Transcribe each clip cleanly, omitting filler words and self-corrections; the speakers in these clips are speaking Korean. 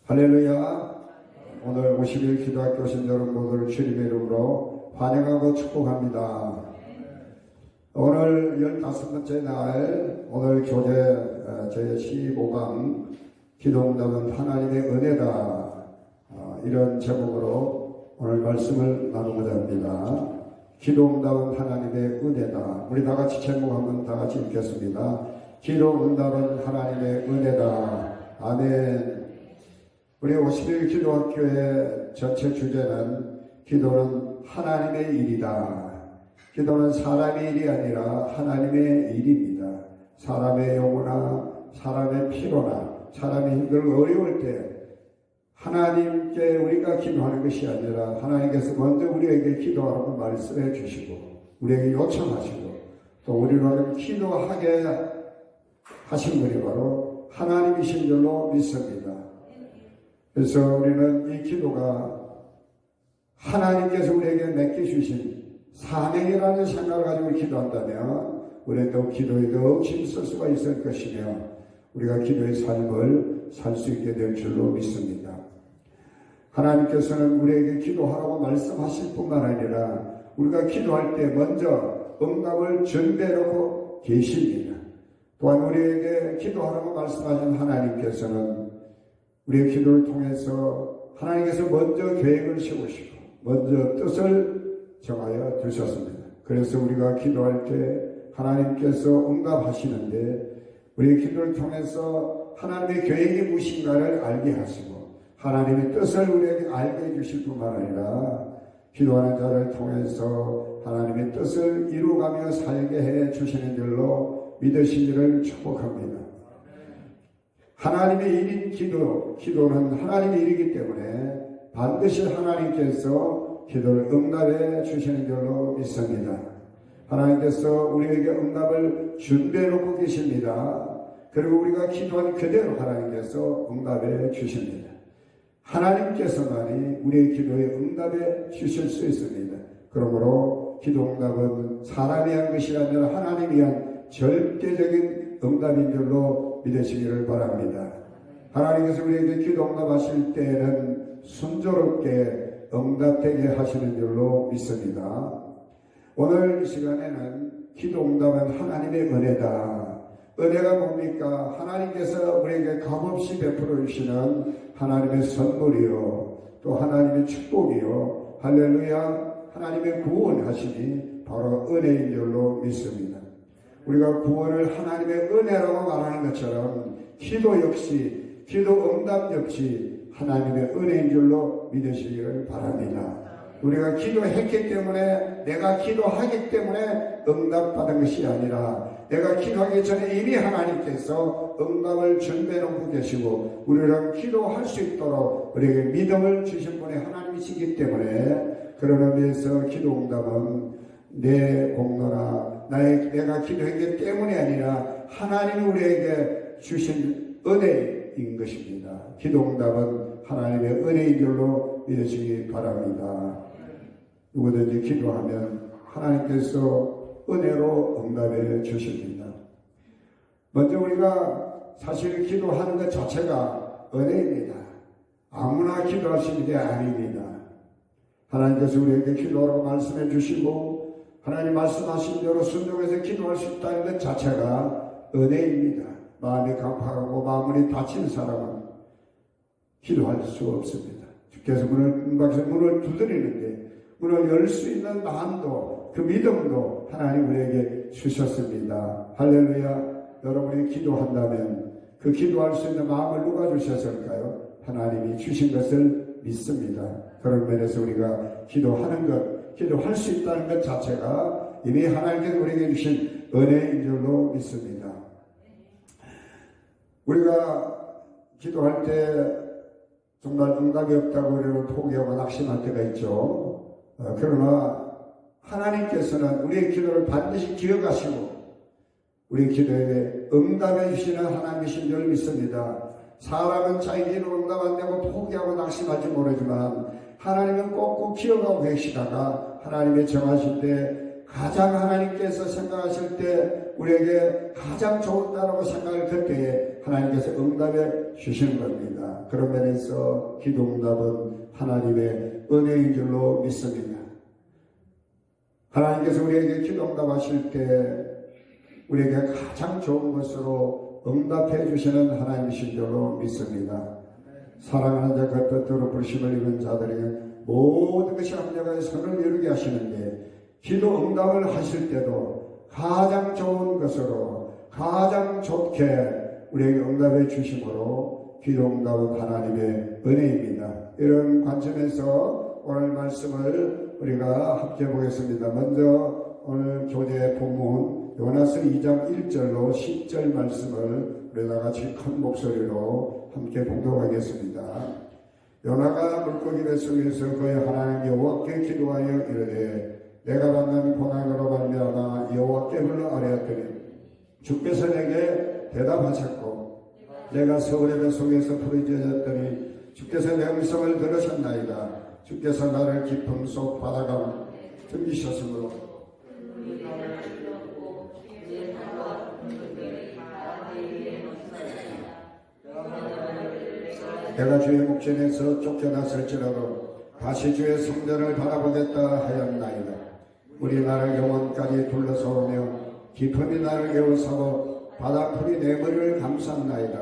할렐루야. 오늘 50일 기도학교 오신 여러분 모두를 주님의 이름으로 환영하고 축복합니다. 오늘 15번째 날, 오늘 교재 제15강 기도응답은 하나님의 은혜다, 이런 제목으로 오늘 말씀을 나누고자 합니다. 기도응답은 하나님의 은혜다. 우리 다같이 제목 한번 다같이 읽겠습니다. 기도응답은 하나님의 은혜다. 아멘. 우리 50일 기도학교의 전체 주제는 기도는 하나님의 일이다. 기도는 사람의 일이 아니라 하나님의 일입니다. 사람의 요구나 사람의 필요나 사람이 힘들고 어려울 때 하나님께 우리가 기도하는 것이 아니라 하나님께서 먼저 우리에게 기도하라고 말씀해 주시고 우리에게 요청하시고 또 우리를 기도하게 하신 분이 바로 하나님이신 줄로 믿습니다. 그래서 우리는 이 기도가 하나님께서 우리에게 맡겨주신 사명이라는 생각을 가지고 기도한다면 우리는 또 기도에 더 힘쓸 수가 있을 것이며 우리가 기도의 삶을 살 수 있게 될 줄로 믿습니다. 하나님께서는 우리에게 기도하라고 말씀하실 뿐만 아니라 우리가 기도할 때 먼저 응답을 준비해 놓고 계십니다. 또한 우리에게 기도하라고 말씀하신 하나님께서는 우리의 기도를 통해서 하나님께서 먼저 계획을 세우시고 먼저 뜻을 정하여 두셨습니다. 그래서 우리가 기도할 때 하나님께서 응답하시는데 우리의 기도를 통해서 하나님의 계획이 무엇인가를 알게 하시고 하나님의 뜻을 우리에게 알게 해주실 뿐만 아니라 기도하는 자를 통해서 하나님의 뜻을 이루어가며 살게 해주시는 줄로 믿으시기를 축복합니다. 하나님의 일인 기도는 하나님의 일이기 때문에 반드시 하나님께서 기도를 응답해 주시는 줄로 믿습니다. 하나님께서 우리에게 응답을 준비해 놓고 계십니다. 그리고 우리가 기도한 그대로 하나님께서 응답해 주십니다. 하나님께서만이 우리의 기도에 응답해 주실 수 있습니다. 그러므로 기도 응답은 사람이 한 것이 아니라 하나님이 한 절대적인 응답인 줄로 믿으시기를 바랍니다. 하나님께서 우리에게 기도 응답하실 때에는 순조롭게 응답되게 하시는 줄로 믿습니다. 오늘 이 시간에는 기도 응답은 하나님의 은혜다. 은혜가 뭡니까? 하나님께서 우리에게 값없이 베풀어 주시는 하나님의 선물이요 또 하나님의 축복이요 할렐루야, 하나님의 구원하심이 바로 은혜인 줄로 믿습니다. 우리가 구원을 하나님의 은혜라고 말하는 것처럼 기도 역시, 기도 응답 역시 하나님의 은혜인 줄로 믿으시기를 바랍니다. 우리가 기도했기 때문에, 내가 기도하기 때문에 응답받은 것이 아니라 내가 기도하기 전에 이미 하나님께서 응답을 준비해 놓고 계시고 우리는 기도할 수 있도록 우리에게 믿음을 주신 분이 하나님이시기 때문에 그런 의미에서 기도 응답은 내 공로나 내가 기도했기 때문이 아니라 하나님이 우리에게 주신 은혜인 것입니다. 기도 응답은 하나님의 은혜인 줄로 믿으시기 바랍니다. 누구든지 기도하면 하나님께서 은혜로 응답해 주십니다. 먼저 우리가 사실 기도하는 것 자체가 은혜입니다. 아무나 기도할 수 있는 게 아닙니다. 하나님께서 우리에게 기도하라고 말씀해 주시고 하나님 말씀하신 대로 순종해서 기도할 수 있다는 것 자체가 은혜입니다. 마음이 강팍하고 마음이 다친 사람은 기도할 수 없습니다. 주께서 문을 두드리는데 문을 열 수 있는 마음도 그 믿음도 하나님 우리에게 주셨습니다. 할렐루야. 여러분이 기도한다면 그 기도할 수 있는 마음을 누가 주셨을까요? 하나님이 주신 것을 믿습니다. 그런 면에서 우리가 기도하는 것, 기도할 수 있다는 것 자체가 이미 하나님께서 우리에게 주신 은혜인 줄로 믿습니다. 우리가 기도할 때 정말 응답이 없다고 우리는 포기하고 낙심할 때가 있죠. 그러나 하나님께서는 우리의 기도를 반드시 기억하시고 우리 기도에 응답해 주시는 하나님이신 줄 믿습니다. 사람은 자기 기도 응답 안 되고 포기하고 낙심할지 모르지만 하나님은 꼭꼭 기억하고 계시다가 하나님의 정하실 때 가장 하나님께서 생각하실 때 우리에게 가장 좋다라고 생각을 그때에 하나님께서 응답해 주시는 겁니다. 그런 면에서 기도응답은 하나님의 은혜인 줄로 믿습니다. 하나님께서 우리에게 기도응답하실 때 우리에게 가장 좋은 것으로 응답해 주시는 하나님이신 줄로 믿습니다. 사랑하는 자 그 뜻대로 부르심을 입은 자들에게 모든 것이 합력하여 선을 이루게 하시는데 기도 응답을 하실 때도 가장 좋은 것으로 가장 좋게 우리에게 응답해 주심으로 기도 응답은 하나님의 은혜입니다. 이런 관점에서 오늘 말씀을 우리가 함께 보겠습니다. 먼저 오늘 교재 본문 요나서 2장 1절로 10절 말씀을 우리 다 같이 큰 목소리로 함께 봉독하겠습니다. 요나가 물고기 뱃속에서 그의 하나님 여호와께 기도하여 이르되 내가 받는 고난으로 말미암아 여호와께 불러 아뢰었더니 주께서 내게 대답하셨고 내가 서울의 뱃속에서 부르짖었더니 주께서 내 음성을 들으셨나이다. 주께서 나를 깊음 속 바다가 들리셨으므로 내가 주의 목전에서 쫓겨났을지라도 다시 주의 성전을 바라보겠다 하였나이다. 물이 나를 영원까지 둘러싸오며 깊음이 나를 개우사고 바닷풀이 내 머리를 감쌌나이다.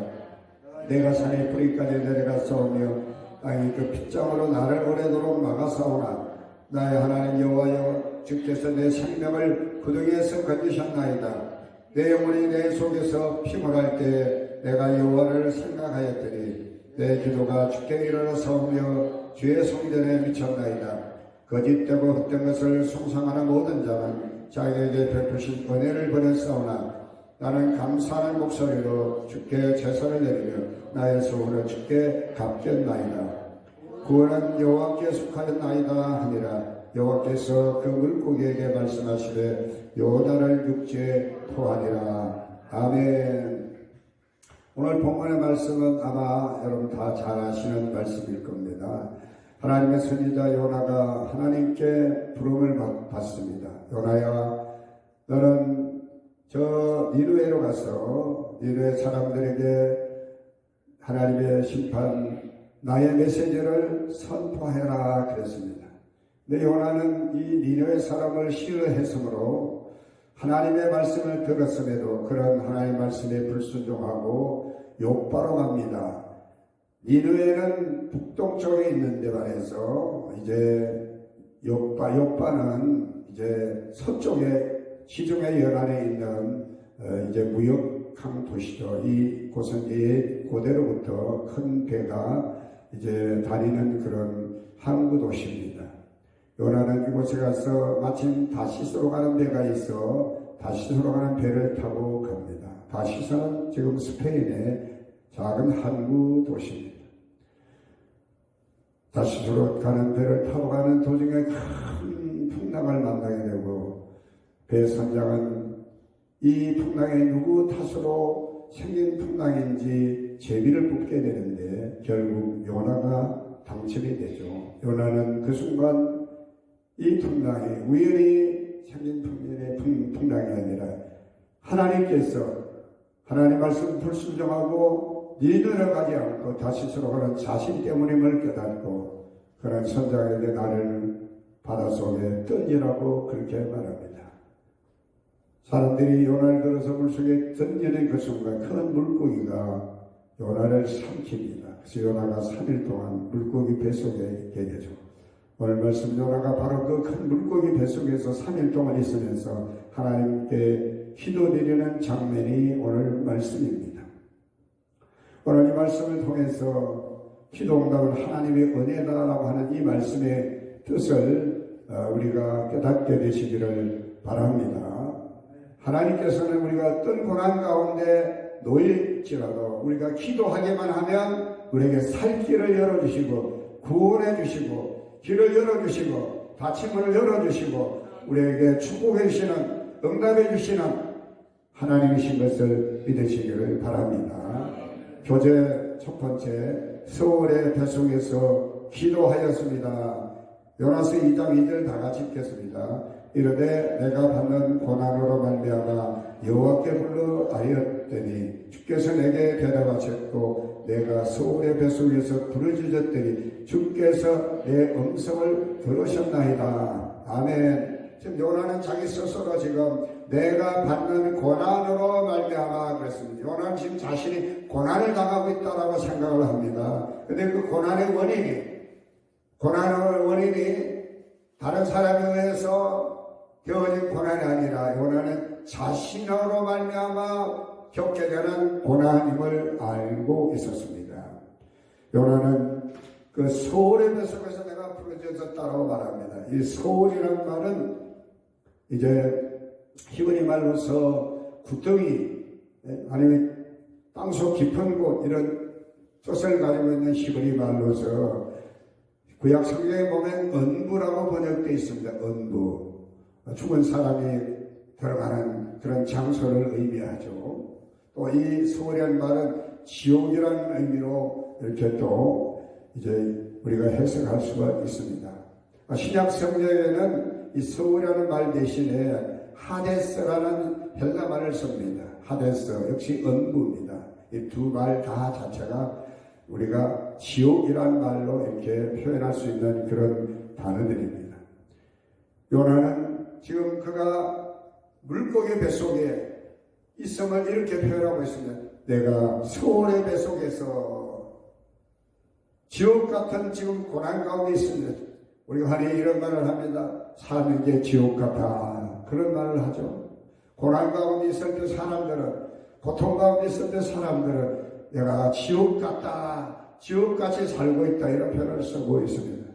내가 산의 뿌리까지 내려갔사오며 땅이 그 핏장으로 나를 오래도록 막아싸오나 나의 하나님 여호와여 주께서 내 생명을 구덩이에서 건지셨나이다. 내 영혼이 내 속에서 피곤할 때에 내가 여호와를 생각하였더니 내 기도가 주께 이르러서오며 주의 성전에 미쳤나이다. 거짓되고 헛된 것을 숭상하는 모든 자는 자기에게 베푸신 은혜를 버렸사오나 나는 감사하는 목소리로 주께 제사를 드리며 나의 소원을 주께 갚겠나이다. 구원은 여호와께 속하였나이다 하니라. 여호와께서 그 물고기에게 말씀하시되 요나를 육지에 토하니라. 아멘. 오늘 본문의 말씀은 아마 여러분 다 잘 아시는 말씀일 겁니다. 하나님의 선지자 요나가 하나님께 부름을 받습니다. 요나야, 너는 저 니느웨로 가서 니느웨 사람들에게 하나님의 심판, 나의 메시지를 선포해라 그랬습니다. 근데 요나는 이 니느웨 사람을 싫어했으므로 하나님의 말씀을 들었음에도 그런 하나님의 말씀에 불순종하고 욥바로 갑니다. 니느웨는 북동쪽에 있는데 말해서 이제 욥바는 이제 서쪽에 시중의 연안에 있는 이제 무역항 도시죠. 이 곳은 이 고대로부터 큰 배가 이제 다니는 그런 항구 도시입니다. 요나는 이곳에 가서 마침 다시스로 가는 배가 있어 다시스로 가는 배를 타고 갑니다. 다시스는 지금 스페인의 작은 항구 도시입니다. 다시스로 가는 배를 타고 가는 도중에 큰 풍랑을 만나게 되고 배 선장은 이 풍랑이 누구 탓으로 생긴 풍랑인지 제비를 뽑게 되는데 결국 요나가 당첨이 되죠. 요나는 그 순간 이 풍랑이 우연히 생긴 풍랑이 아니라 하나님께서 하나님 말씀 불순종하고 니느웨로 가지 않고 다시스로 가는 자신 때문임을 깨닫고 그런 선장에게 나를 바닷속에 던지라고 그렇게 말합니다. 사람들이 요나를 들어서 물속에 던지는 그 순간 큰 물고기가 요나를 삼킵니다. 그래서 요나가 3일 동안 물고기 뱃속에 있게 되죠. 오늘 말씀 요나가 바로 그 큰 물고기 뱃속에서 3일 동안 있으면서 하나님께 기도드리는 장면이 오늘 말씀입니다. 오늘 이 말씀을 통해서 기도응답은 하나님의 은혜다라고 하는 이 말씀의 뜻을 우리가 깨닫게 되시기를 바랍니다. 하나님께서는 우리가 어떤 고난 가운데 놓일지라도 우리가 기도하기만 하면 우리에게 살 길을 열어주시고 구원해 주시고 길을 열어주시고 닫힌 문을 열어주시고 우리에게 축복해 주시는 응답해 주시는 하나님이신 것을 믿으시기를 바랍니다. 교재 첫 번째, 서울의 뱃속에서 기도하였습니다. 요나서 2장 2절 다 같이 읽겠습니다. 이르되 내가 받는 고난으로 말미암아 여호와께 불러 아뢰었더니 주께서 내게 대답하셨고 내가 소울의 뱃속에서 부르짖었더니 주께서 내 음성을 들으셨나이다. 아멘. 지금 요나는 자기 스스로 지금 내가 받는 고난으로 말미암아 그랬습니다. 요나는 지금 자신이 고난을 당하고 있다라고 생각을 합니다. 근데 그 고난의 원인이 다른 사람에 의해서 되어진 고난이 아니라 요나는 자신으로 말미암아 겪게 되는 고난임을 알고 있었습니다. 요나는 그 소울의 뱃속에서 내가 부르짖었다라고 말합니다. 이 소울이라는 말은 이제 히브리 말로서 구덩이 아니면 땅속 깊은 곳 이런 뜻을 가지고 있는 히브리 말로서 구약 성경에 보면 은부라고 번역되어 있습니다. 은부. 죽은 사람이 들어가는 그런 장소를 의미하죠. 또 이 소울이라는 말은 지옥이라는 의미로 이렇게 또 이제 우리가 해석할 수가 있습니다. 신약 성경에는 이 소울이라는 말 대신에 하데스라는 헬라 말을 씁니다. 하데스 역시 은부입니다. 이 두 말 다 자체가 우리가 지옥이라는 말로 이렇게 표현할 수 있는 그런 단어들입니다. 요나는 지금 그가 물고기 뱃속에 있음을 이렇게 표현하고 있습니다. 내가 소울의 뱃속에서 지옥 같은 지금 고난 가운데 있습니다. 우리가 흔히 이런 말을 합니다. 사는 게 지옥 같아. 그런 말을 하죠. 고난 가운데 있을 때 사람들은, 고통 가운데 있을 때 사람들은 내가 지옥 같다, 지옥같이 살고 있다 이런 표현을 쓰고 있습니다.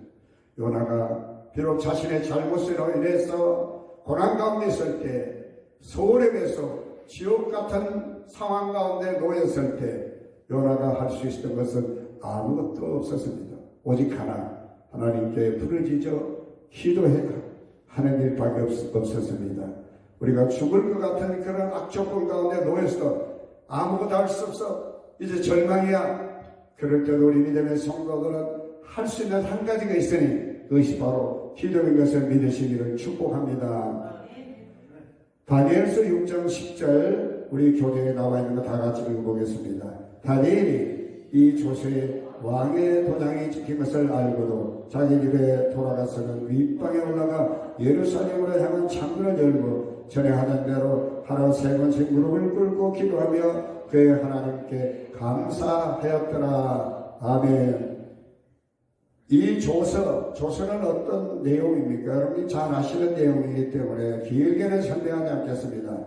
요나가 비록 자신의 잘못으로 인해서 고난 가운데 있을 때 소울의 뱃속 지옥 같은 상황 가운데 놓였을 때 요나가 할 수 있었던 것은 아무것도 없었습니다. 오직 하나님께 부르짖어 기도해라 하는 일밖에 없었습니다. 우리가 죽을 것 같은 그런 악조건 가운데 놓여서 아무것도 할 수 없어 이제 절망이야. 그럴 때도 우리 믿음의 성도들은 할 수 있는 한 가지가 있으니 그것이 바로 기도인 것을 믿으시기를 축복합니다. 다니엘서 6장 10절 우리 교재에 나와 있는 거 다 같이 읽어보겠습니다. 다니엘이 이 조세의 왕의 도장이 찍힌 것을 알고도 자기 집에 돌아가서는 윗방에 올라가 예루살렘으로 향한 창문을 열고 전에 하던 대로 하루 3번씩 무릎을 꿇고 기도하며 그의 하나님께 감사하였더라. 아멘. 이 조서는 어떤 내용입니까? 여러분이 잘 아시는 내용이기 때문에 길게는 설명하지 않겠습니다.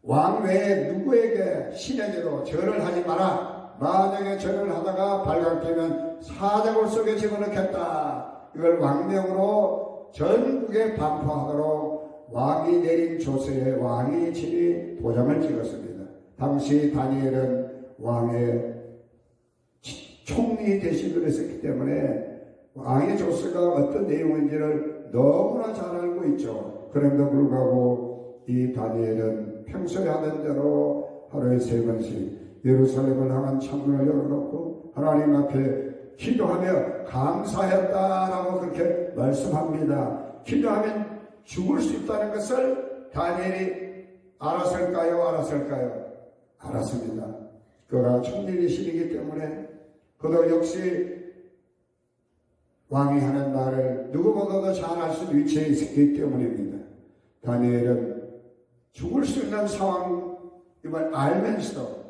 왕 외에 누구에게 신에게도 절을 하지 마라. 만약에 절을 하다가 발각되면 사자굴 속에 집어넣겠다. 이걸 왕명으로 전국에 반포하도록 왕이 내린 조서에 왕이 친히 도장을 찍었습니다. 당시 다니엘은 왕의 총리 대신을 했었기 때문에 왕의 조서가 어떤 내용인지를 너무나 잘 알고 있죠. 그럼에도 불구하고 이 다니엘은 평소에 하던 대로 하루에 3번씩 예루살렘을 향한 창문을 열어놓고 하나님 앞에 기도하며 감사했다라고 그렇게 말씀합니다. 기도하면 죽을 수 있다는 것을 다니엘이 알았을까요? 알았습니다. 그가 총리이시기 때문에 그도 역시 왕이 하는 말을 누구보다도 잘 알 수 있는 위치에 있었기 때문입니다. 다니엘은 죽을 수 있는 상황임을 알면서도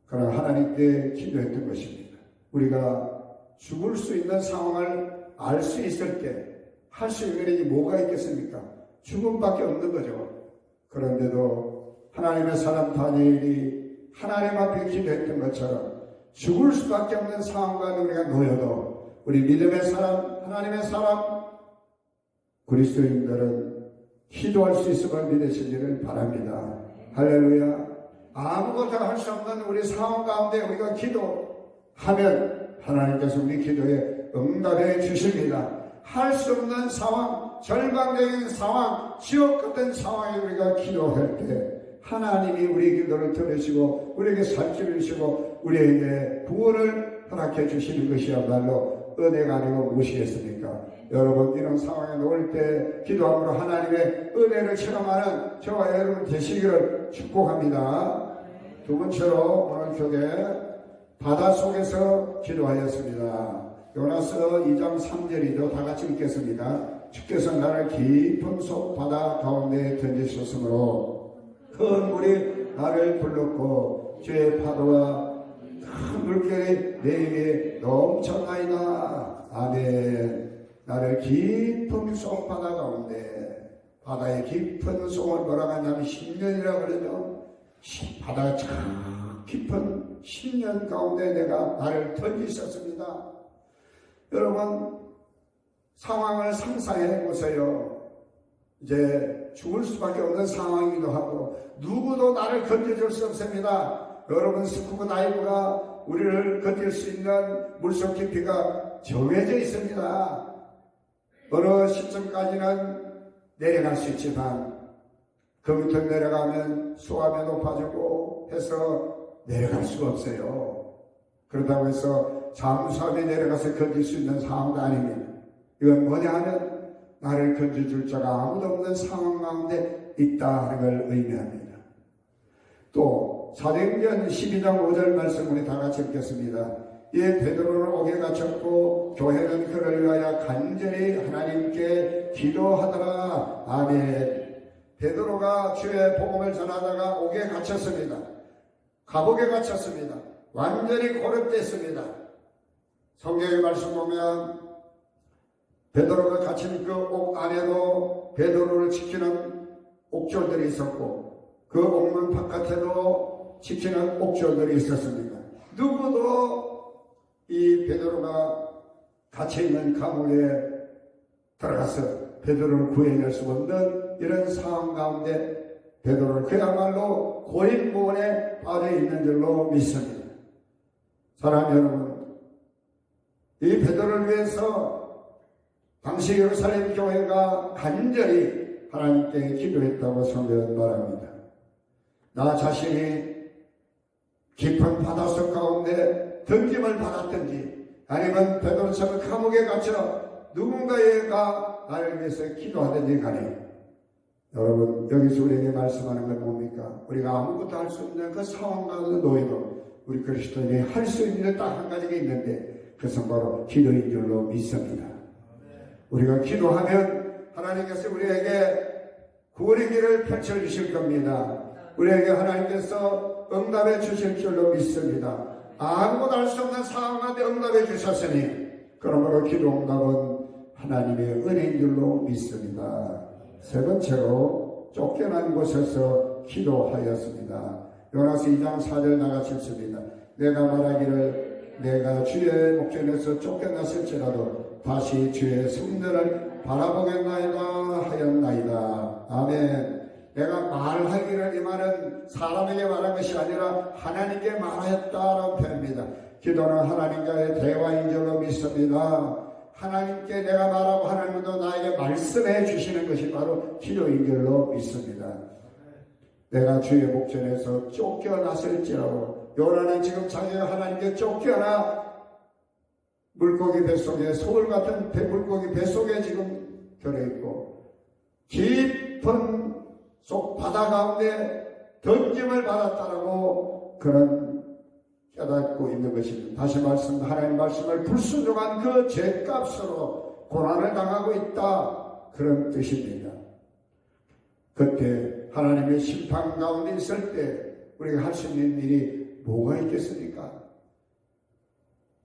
그러나 하나님께 기도했던 것입니다. 우리가 죽을 수 있는 상황을 알 수 있을 때 할 수 있는 일이 뭐가 있겠습니까? 죽음밖에 없는 거죠. 그런데도 하나님의 사람 다니엘이 하나님 앞에 기도했던 것처럼 죽을 수밖에 없는 상황과 우리가 놓여도 우리 믿음의 사람, 하나님의 사람, 그리스도인들은 기도할 수 있음을 믿으시기를 바랍니다. 할렐루야. 아무것도 할 수 없는 우리 상황 가운데 우리가 기도하면 하나님께서 우리 기도에 응답해 주십니다. 할 수 없는 상황, 절망적인 상황, 지옥 같은 상황에 우리가 기도할 때 하나님이 우리 기도를 들으시고 우리에게 살찌를 주시고 우리에게 구원을 허락해 주시는 것이야말로 은혜가 아니고 무엇이겠습니까? 여러분 이런 상황에 놓을 때 기도함으로 하나님의 은혜를 체험하는 저와 여러분 되시기를 축복합니다. 두 번째로 오늘 교회 바다 속에서 기도하였습니다. 요나서 2장 3절이죠. 다 같이 읽겠습니다. 주께서 나를 깊은 속 바다 가운데 던지셨으므로 큰 물이 나를 불렀고 주의 파도와 큰 물결이 내 위에 넘쳐나이다. 아멘. 나를 깊은 속 바다 가운데, 바다의 깊은 속을 뭐라고 하냐면 10년이라고 그러죠. 바다가 참 깊은 10년 가운데 내가 나를 던지셨습니다. 여러분 상황을 상상해 보세요. 이제 죽을 수밖에 없는 상황이기도 하고 누구도 나를 건져줄 수 없습니다. 여러분 스쿠버 다이버가 우리를 건질 수 있는 물속 깊이가 정해져 있습니다. 어느 시점까지는 내려갈 수 있지만 그 밑으로 내려가면 수압이 높아지고 해서 내려갈 수가 없어요. 그렇다고 해서 잠수함에 내려가서 건질 수 있는 상황도 아닙니다. 이건 뭐냐 하면 나를 건져줄 자가 아무도 없는 상황 가운데 있다는 걸 의미합니다. 또 사도행전 12장 5절 말씀 우리 다 같이 읽겠습니다. 이에 베드로는 옥에 갇혔고 교회는 그를 위하여 간절히 하나님께 기도하더라. 아멘. 베드로가 주의 복음을 전하다가 옥에 갇혔습니다. 감옥에 갇혔습니다. 완전히 고립됐습니다. 성경의 말씀 보면 베드로가 갇힌 그 옥 안에도 베드로를 지키는 옥졸들이 있었고 그 옥문 바깥에도 지키는 옥졸들이 있었습니다. 누구도 이 베드로가 갇혀있는 감옥에 들어가서 베드로를 구해낼 수 없는 이런 상황 가운데 베드로는 그야말로 고립무원에 빠져있는 줄로 믿습니다. 사랑하는 여러분, 이 베드로를 위해서 당시 예루살렘 교회가 간절히 하나님께 기도했다고 성경은 말합니다. 나 자신이 깊은 바닷속 가운데 던짐을 받았든지 아니면 베드로처럼 감옥에 갇혀 누군가가 나를 위해서 기도하든지 간에 여러분 여기서 우리에게 말씀하는 건 뭡니까? 우리가 아무것도 할 수 없는 그 상황 가운데 놓여도 우리 그리스도인이 할 수 있는 딱 한 가지가 있는데 그것은 바로 기도인 줄로 믿습니다. 우리가 기도하면 하나님께서 우리에게 구원의 길을 펼쳐주실 겁니다. 우리에게 하나님께서 응답해 주실 줄로 믿습니다. 아무것도 할 수 없는 상황한테 응답해 주셨으니 그러므로 기도 응답은 하나님의 은혜인 줄로 믿습니다. 세 번째로 쫓겨난 곳에서 기도하였습니다. 요나서 2장 4절 나같이 읽습니다. 내가 말하기를 내가 주의 목전에서 쫓겨났을지라도 다시 주의 성전을 바라보겠나이다 하였나이다. 아멘. 내가 말하기를 이 말은 사람에게 말한 것이 아니라 하나님께 말하였다라는 표현입니다. 기도는 하나님과의 대화인 줄로 믿습니다. 하나님께 내가 말하고 하나님도 나에게 말씀해 주시는 것이 바로 기도인 줄로 믿습니다. 내가 주의 목전에서 쫓겨났을지라도 요나는 지금 자기가 하나님께 쫓겨나 물고기 뱃속에 소울 같은 물고기 뱃속에 지금 들어있고 깊은 속 바다 가운데 던짐을 받았다라고 그런 깨닫고 있는 것입니다. 다시 말씀 하나님 말씀을 불순종한 그 죄값으로 고난을 당하고 있다 그런 뜻입니다. 그때 하나님의 심판 가운데 있을 때 우리가 할 수 있는 일이 뭐가 있겠습니까?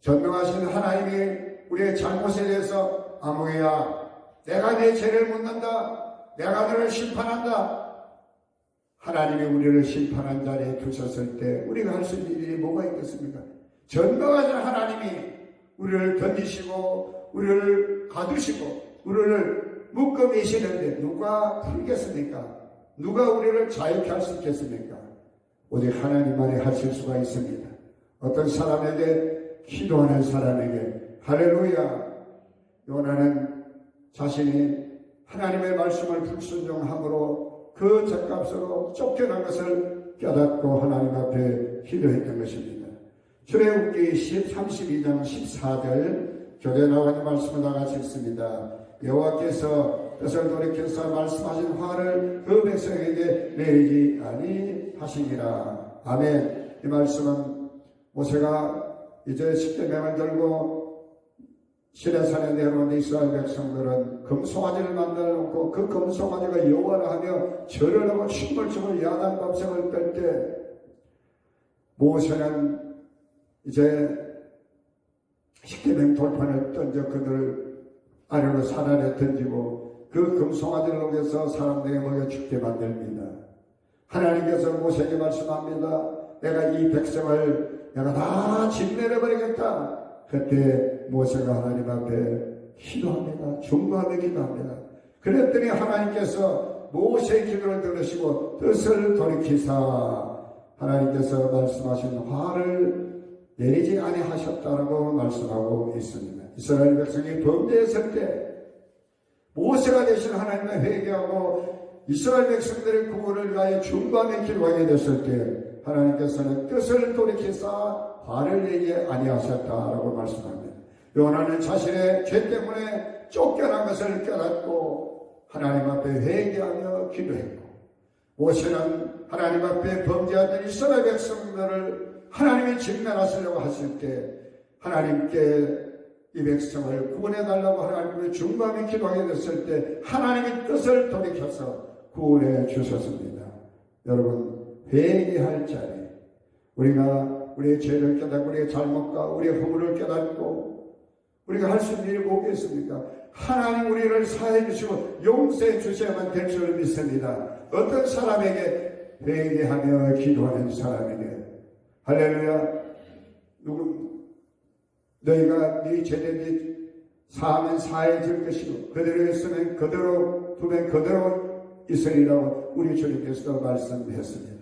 전능하신 하나님이 우리의 잘못에 대해서 아무개야 내가 내 죄를 묻는다. 내가 너를 심판한다. 하나님이 우리를 심판한 자리에 두셨을 때 우리가 할 수 있는 일이 뭐가 있겠습니까? 전능하신 하나님이 우리를 던지시고 우리를 가두시고 우리를 묶어 매시는데 누가 풀겠습니까? 누가 우리를 자유케 할 수 있겠습니까? 오직 하나님만이 하실 수가 있습니다. 어떤 사람에게 기도하는 사람에게 할렐루야. 요나는 자신이 하나님의 말씀을 불순종함으로 그 죄값으로 쫓겨난 것을 깨닫고 하나님 앞에 기도했던 것입니다. 출애굽기 32장 14절 교재 나오는 말씀을 다 같이 읽습니다. 여호와께서 뜻을 돌이켜서 말씀하신 화를 그 백성에게 내리지 아니하시니라. 아멘. 이 말씀은 모세가 이제 십계명을 들고 시내산에 내려온 이스라엘 백성들은 금송아지를 만들어 놓고 그 금송아지가 여호와라 하며 절을 하고 춤을 추고 야단 밤샘을 뺄 때 모세는 이제 십계명 돌판을 던져 그들을 아래로 산 아래 던지고 그 금송아지를 녹여서 사람들에게 먹여 죽게 만듭니다. 하나님께서 모세에게 말씀합니다. 내가 이 백성을 내가 다 짓내려버리겠다. 그때 모세가 하나님 앞에 기도합니다. 중보하며 기도합니다. 그랬더니 하나님께서 모세의 기도를 들으시고 뜻을 돌이키사 하나님께서 말씀하신 화를 내리지 아니하셨다라고 말씀하고 있습니다. 이스라엘 백성이 범죄했을 때 모세가 대신 하나님을 회개하고 이스라엘 백성들의 구원을 위하여 중보하며 기도하게 됐을 때 하나님께서는 뜻을 돌이키사 화를 내지 아니하셨다라고 말씀합니다. 요나는 자신의 죄 때문에 쫓겨난 것을 깨닫고 하나님 앞에 회개하며 기도했고 모세는 하나님 앞에 범죄하던 이스라엘 백성들을 하나님이 진멸하시려고 하실 때 하나님께 이 백성을 구원해달라고 하나님께 중보하며 기도하게 됐을 때 하나님의 뜻을 돌이켜서 구원해 주셨습니다. 여러분 회개할 자리 우리가 우리의 죄를 깨닫고 우리의 잘못과 우리의 허물을 깨닫고 우리가 할 수 있는 일이 뭐겠습니까? 하나님 우리를 사해 주시고 용서해 주셔야만 될 줄 믿습니다. 어떤 사람에게 회개하며 기도하는 사람에게 할렐루야. 너희가 네 죄된 사하면 사해질 것이고 그대로 했으면 그대로 두면 그대로 있으리라고 우리 주님께서도 말씀했습니다.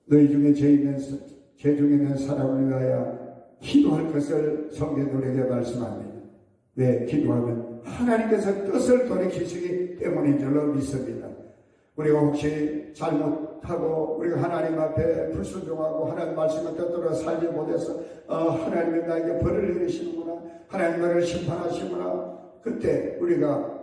너희 중에 죄 중에 있는 사람을 위하여 기도할 것을 성경은 우리에게 말씀합니다. 왜? 기도하면 하나님께서 뜻을 돌이키시기 때문인 줄로 믿습니다. 우리가 혹시 잘못하고 우리가 하나님 앞에 불순종하고 하나님 말씀을 뜻대로 살지 못해서 하나님이 나에게 벌을 내리시는구나, 하나님 나를 심판하시구나, 그때 우리가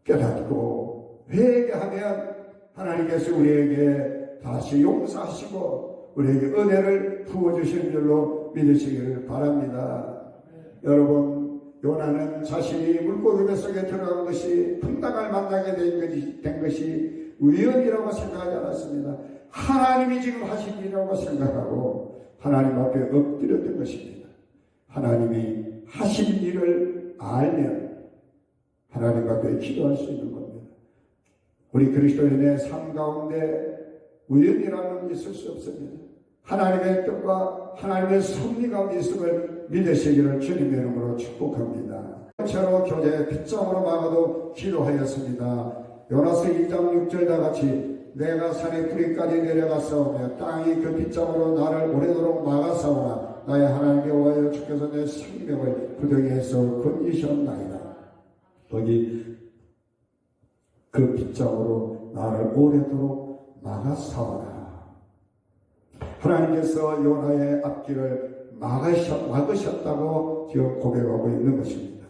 깨닫고 회개하면 하나님께서 우리에게 다시 용서하시고 우리에게 은혜를 부어주시는 줄로 믿으시기를 바랍니다. 여러분, 요나는 자신이 물고기 뱃속에 들어간 것이 풍랑을 만나게 된 것이 우연이라고 생각하지 않았습니다. 하나님이 지금 하신 일이라고 생각하고 하나님 앞에 엎드렸던 것입니다. 하나님이 하신 일을 알면 하나님 앞에 기도할 수 있는 겁니다. 우리 그리스도인의 삶 가운데 우연이라는 있을 수 없습니다. 하나님의 뜻과 하나님의 섭리 가운데 있음을 믿으시기를 주님의 이름으로 축복합니다. 처로 교제 빗장으로 막아도 기도하였습니다. 요나서 2장 6절과 같이 내가 산의 뿌리까지 내려가사오며 땅이 그 빗장으로 나를 오래도록 막아사오나 나의 하나님 여호와여 주께서 내 생명을 구덩이에서 건지셨나이다. 거기 그 빗장으로 나를 오래도록 막아사오나. 하나님께서 요나의 앞길을 막으셨다고 지금 고백하고 있는 것입니다.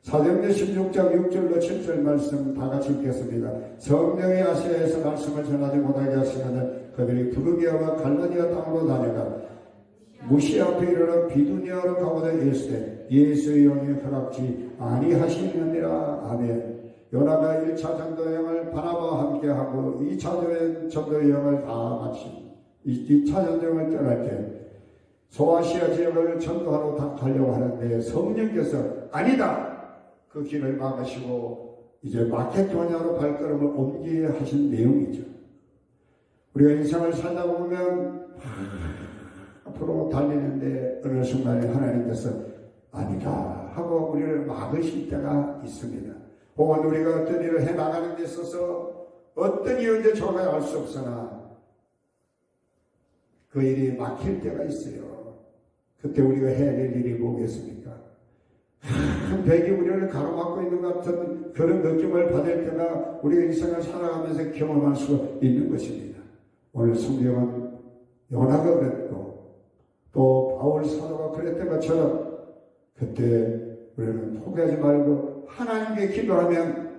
사도행전 16장 6절로 7절 말씀 다 같이 읽겠습니다. 성령의 아시아에서 말씀을 전하지 못하게 하시면은 그들이 부르기아와 갈라디아 땅으로 다녀가 무시 앞에 이르러 비두니아로 가보다 예수되 예수의 영이 허락지 아니하시느니라. 아멘. 요나가 1차 전도여행을 바나바와 함께하고 2차 전도여행을 다 마치고 2차 전도여행을 떠날 때 소아시아 지역을 전도하러 다 가려고 하는데 성령께서 아니다! 그 길을 막으시고 이제 마케도니아로 발걸음을 옮기게 하신 내용이죠. 우리가 인생을 살다 보면 앞으로 달리는데 어느 순간에 하나님께서 아니다 하고 우리를 막으실 때가 있습니다. 혹은 우리가 어떤 일을 해나가는 데 있어서 어떤 이유인지 정말 알 수 없으나 그 일이 막힐 때가 있어요. 그때 우리가 해야 될 일이 뭐겠습니까? 큰 벽이 우리를 가로막고 있는 것 같은 그런 느낌을 받을 때가 우리가 인생을 살아가면서 경험할 수 있는 것입니다. 오늘 성경은 요나가 그랬고 또 바울 사도가 그랬던 것처럼 그때 우리는 포기하지 말고 하나님께 기도하면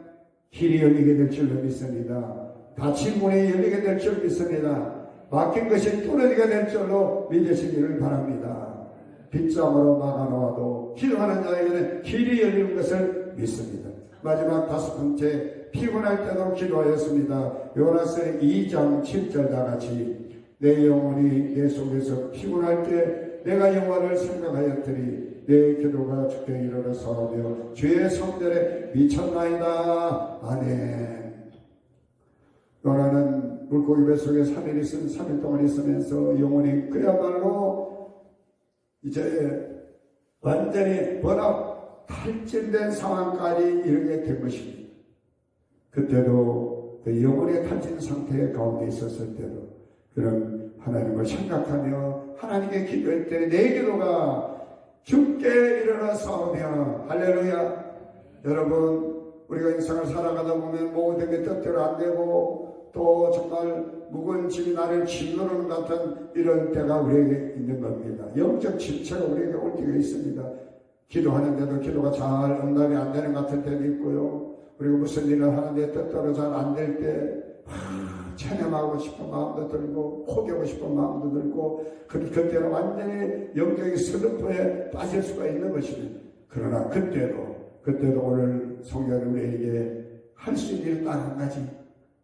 길이 열리게 될 줄로 믿습니다. 닫힌 문이 열리게 될 줄 믿습니다. 막힌 것이 뚫어지게 될 줄로 믿으시기를 바랍니다. 빗장으로 막아놓아도 기도하는 자에게는 길이 열리는 것을 믿습니다. 마지막 5번째, 피곤할 때도 기도하였습니다. 요나서 2장 7절 다같이 내 영혼이 내 속에서 피곤할 때 내가 여호와를 생각하였더니 내 기도가 주께 이르러 서하며 주의 성전에 미쳤나이다. 아멘. 요나는 물고기 뱃속에 3일 동안 있으면서 영혼이 그야말로 이제 완전히 번업 탈진된 상황까지 이르게 된 것입니다. 그때도 그 영혼의 탈진 상태 가운데 있었을 때도 그런 하나님을 생각하며 하나님께 기도할 때 내 기도가 주께 이르러 싸우며 할렐루야. 여러분, 우리가 인생을 살아가다 보면 모든 게 뜻대로 안 되고 또 정말 무거운 짐이 나를 짓누르는 같은 이런 때가 우리에게 있는 겁니다. 영적 지체가 우리에게 올 때가 있습니다. 기도하는데도 기도가 잘 응답이 안 되는 같은 때도 있고요. 그리고 무슨 일을 하는데 뜻대로 잘 안 될 때 찬양하고 싶은 마음도 들고 포기하고 싶은 마음도 들고 그때는 완전히 영적인 슬럼프에 빠질 수가 있는 것입니다. 그러나 그때도 오늘 성경은 우리에게 할 수 있는 일 딱 한 가지,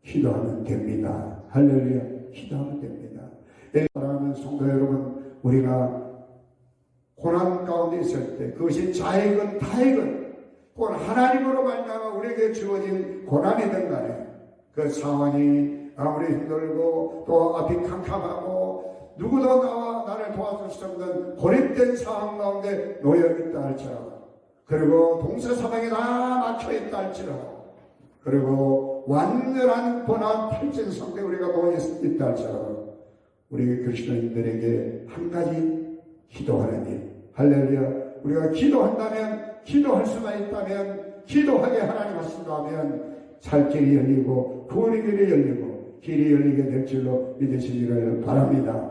기도하면 됩니다. 할렐루야. 기도하면 됩니다. 사랑하는 성도 여러분, 우리가 고난 가운데 있을 때 그것이 자이건 타이건 혹은 하나님으로 말미암아 우리에게 주어진 고난이든 간에 그 상황이 아무리 힘들고 또 앞이 캄캄하고 누구도 나를 도와줄 수 없는 고립된 상황 가운데 놓여있다 할지라도, 그리고 동서사방이 다 막혀있다 할지라도, 그리고 완전한 고난 탈진 상태에 우리가 놓여있다 할지라도 우리 그리스도인들에게 한 가지 기도하는 일, 할렐루야. 우리가 기도한다면, 기도할 수만 있다면, 기도하게 하나님 하신다면 살 길이 열리고 구원의 길이 열리고 길이 열리게 될 줄로 믿으시기를 바랍니다.